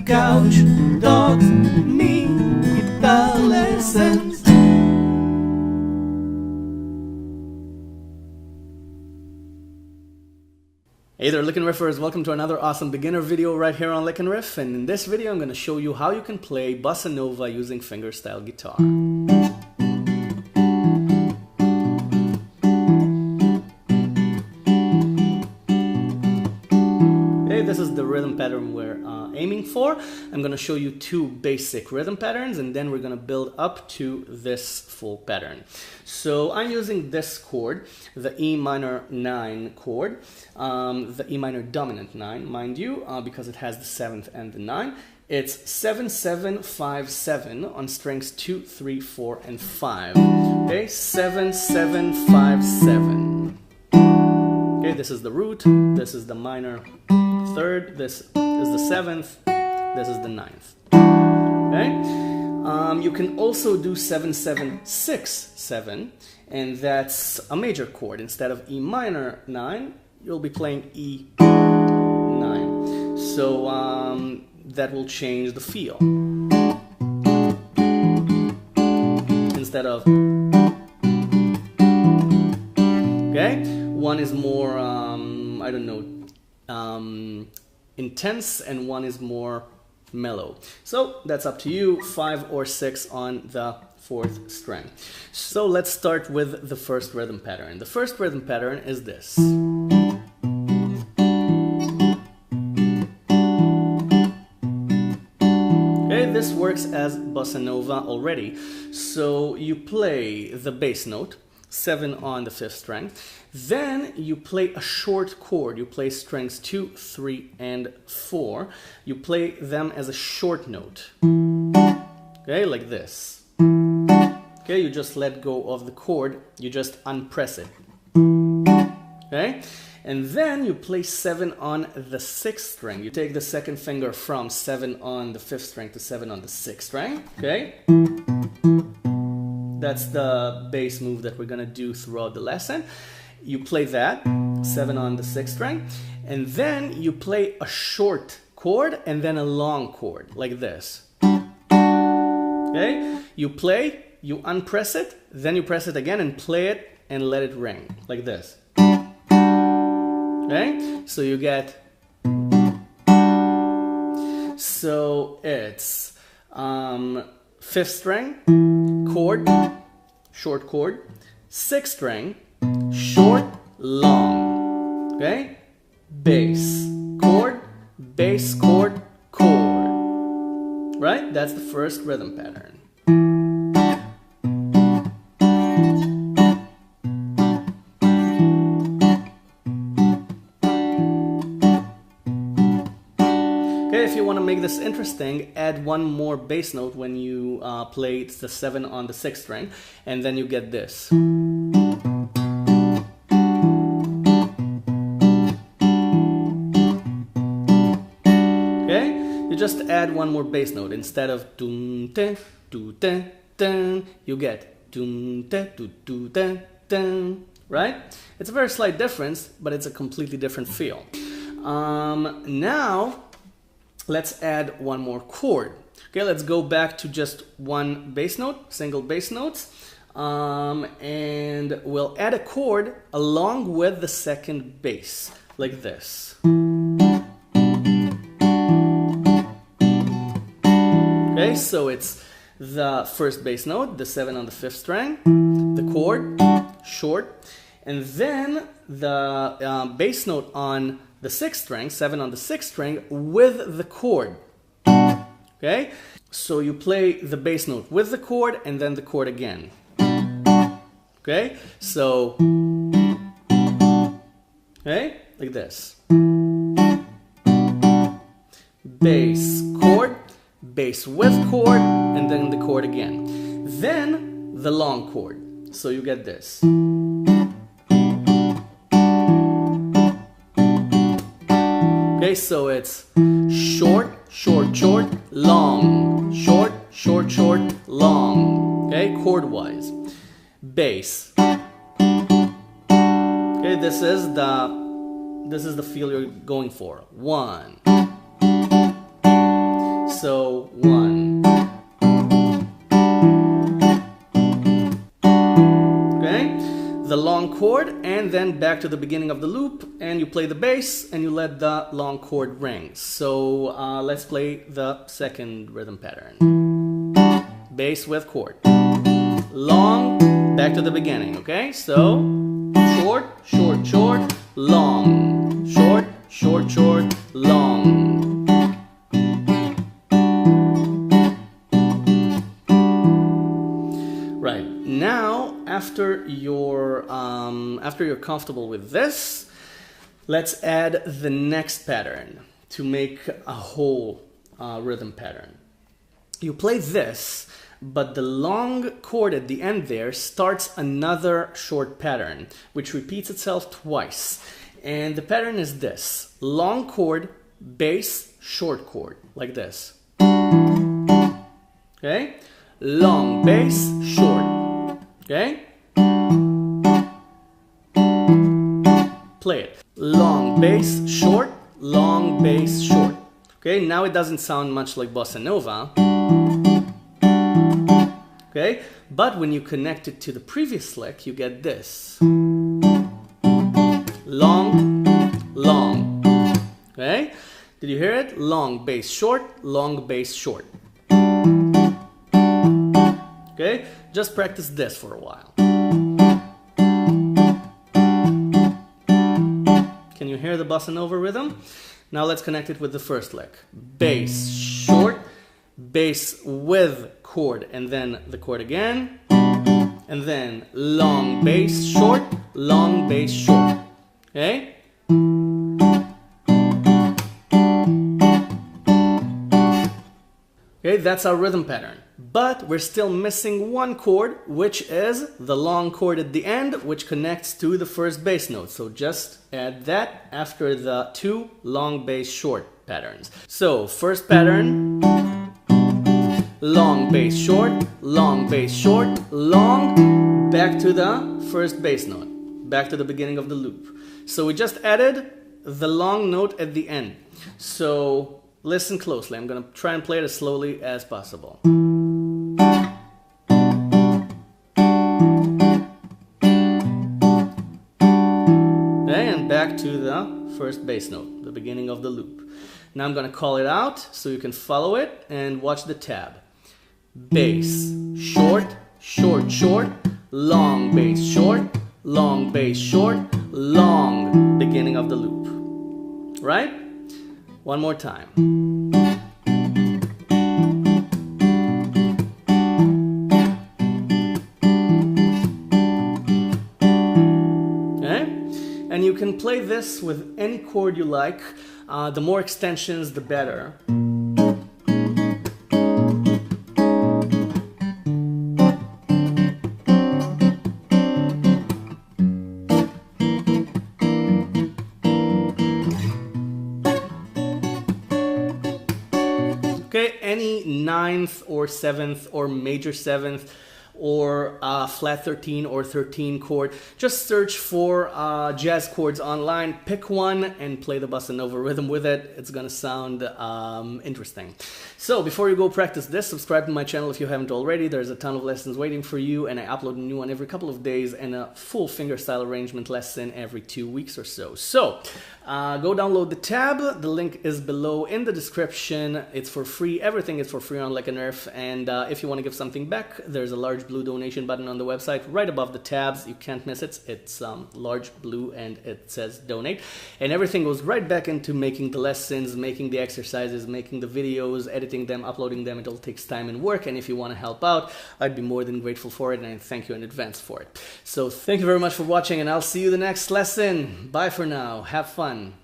couch, dogs, me, guitar lessons. Hey there, Lick and Riffers, welcome to another awesome beginner video right here on Lick and Riff, and in this video I'm going to show you how you can play Bossa Nova using fingerstyle guitar. Okay, this is the rhythm pattern we're aiming for. I'm going to show you two basic rhythm patterns and then we're going to build up to this full pattern. So I'm using this chord, the E minor 9 chord, the E minor dominant 9, mind you, because it has the 7th and the 9. It's 7-7-5-7 on strings 2, 3, 4, and 5. Okay, 7-7-5-7. Okay, this is the root, this is the minor 3rd, this is the 7th, this is the 9th. Okay? You can also do 7-7-6-7, and that's a major chord. Instead of E minor 9, you'll be playing E 9. So that will change the feel. Instead of, okay, one is more, I don't know, intense, and one is more mellow. So that's up to you, 5 or 6 on the 4th string. So let's start with the first rhythm pattern. The first rhythm pattern is this. Okay, this works as Bossa Nova already. So you play the bass note, 7 on the 5th string. Then you play a short chord. You play strings 2, 3, and 4. You play them as a short note. Okay, like this. Okay, you just let go of the chord. You just unpress it. Okay, and then you play 7 on the 6th string. You take the second finger from 7 on the 5th string to 7 on the 6th string. Okay. That's the bass move that we're gonna do throughout the lesson. You play that, 7 on the 6th string, and then you play a short chord and then a long chord, like this. Okay? You play, you unpress it, then you press it again and play it and let it ring, like this. Okay? So you get... So it's 5th string, chord, short chord, 6th string, short, long, okay? Bass, chord, chord, right? That's the first rhythm pattern. If you want to make this interesting, add one more bass note when you play the 7 on the 6th string, and then you get this. Okay? You just add one more bass note. Instead of dum te du te dun, you get dum te du du te dun, right? It's a very slight difference, but it's a completely different feel. Now, let's add one more chord. Okay, let's go back to just one bass note, single bass notes, and we'll add a chord along with the second bass, like this. Okay, so it's the first bass note, the 7 on the 5th string, the chord, short, and then the bass note on the 6th string, 7 on the 6th string, with the chord. Okay? So you play the bass note with the chord and then the chord again. Okay? So, okay? Like this. Bass, chord, bass with chord, and then the chord again. Then the long chord. So you get this. Okay, so it's short, short, short, long, short, short, short, long. Okay, chord-wise. Bass. Okay, this is the feel you're going for. 1. So 1. Okay, the long chord, and then back to the beginning of the loop, and you play the bass and you let the long chord ring. So let's play the second rhythm pattern. Bass with chord. Long, back to the beginning, okay? So short, short, short, long. Short, short, short, long. Right, now after you're comfortable with this, let's add the next pattern to make a whole rhythm pattern. You play this, but the long chord at the end there starts another short pattern, which repeats itself twice. And the pattern is this: long chord, bass, short chord, like this. Okay? Long, bass, short. Okay? Play it. Long, bass, short, long, bass, short. Okay, now it doesn't sound much like Bossa Nova. Okay, but when you connect it to the previous lick, you get this. Long, long. Okay, did you hear it? Long, bass, short, long, bass, short. Okay, just practice this for a while. Can you hear the Bossa Nova rhythm? Now let's connect it with the first lick. Bass, short, bass with chord, and then the chord again, and then long, bass, short, long, bass, short. Okay? Okay, that's our rhythm pattern. But we're still missing one chord, which is the long chord at the end, which connects to the first bass note. So just add that after the two long, bass, short patterns. So first pattern, long, bass, short, long, bass, short, long, back to the first bass note, back to the beginning of the loop. So we just added the long note at the end. So listen closely. I'm going to try and play it as slowly as possible. Okay, and back to the first bass note, the beginning of the loop. Now I'm going to call it out so you can follow it and watch the tab. Bass, short, short, short, long, bass, short, long, bass, short, long, beginning of the loop. Right? One more time. Okay? And you can play this with any chord you like. The more extensions, the better. Okay, any ninth or seventh or major seventh or flat 13 or 13 chord. Just search for jazz chords online, pick one and play the Bossa Nova rhythm with it. It's gonna sound interesting. So before you go practice this, subscribe to my channel if you haven't already. There's a ton of lessons waiting for you, and I upload a new one every couple of days and a full fingerstyle arrangement lesson every 2 weeks or so. So go download the tab. The link is below in the description. It's for free. Everything is for free on Like a Nerf. And if you want to give something back, there's a large blue donation button on the website right above the tabs. You can't miss it. It's large blue and it says donate. And everything goes right back into making the lessons, making the exercises, making the videos, editing them, uploading them. It all takes time and work. And if you want to help out, I'd be more than grateful for it. And I thank you in advance for it. So thank you very much for watching, and I'll see you the next lesson. Bye for now. Have fun.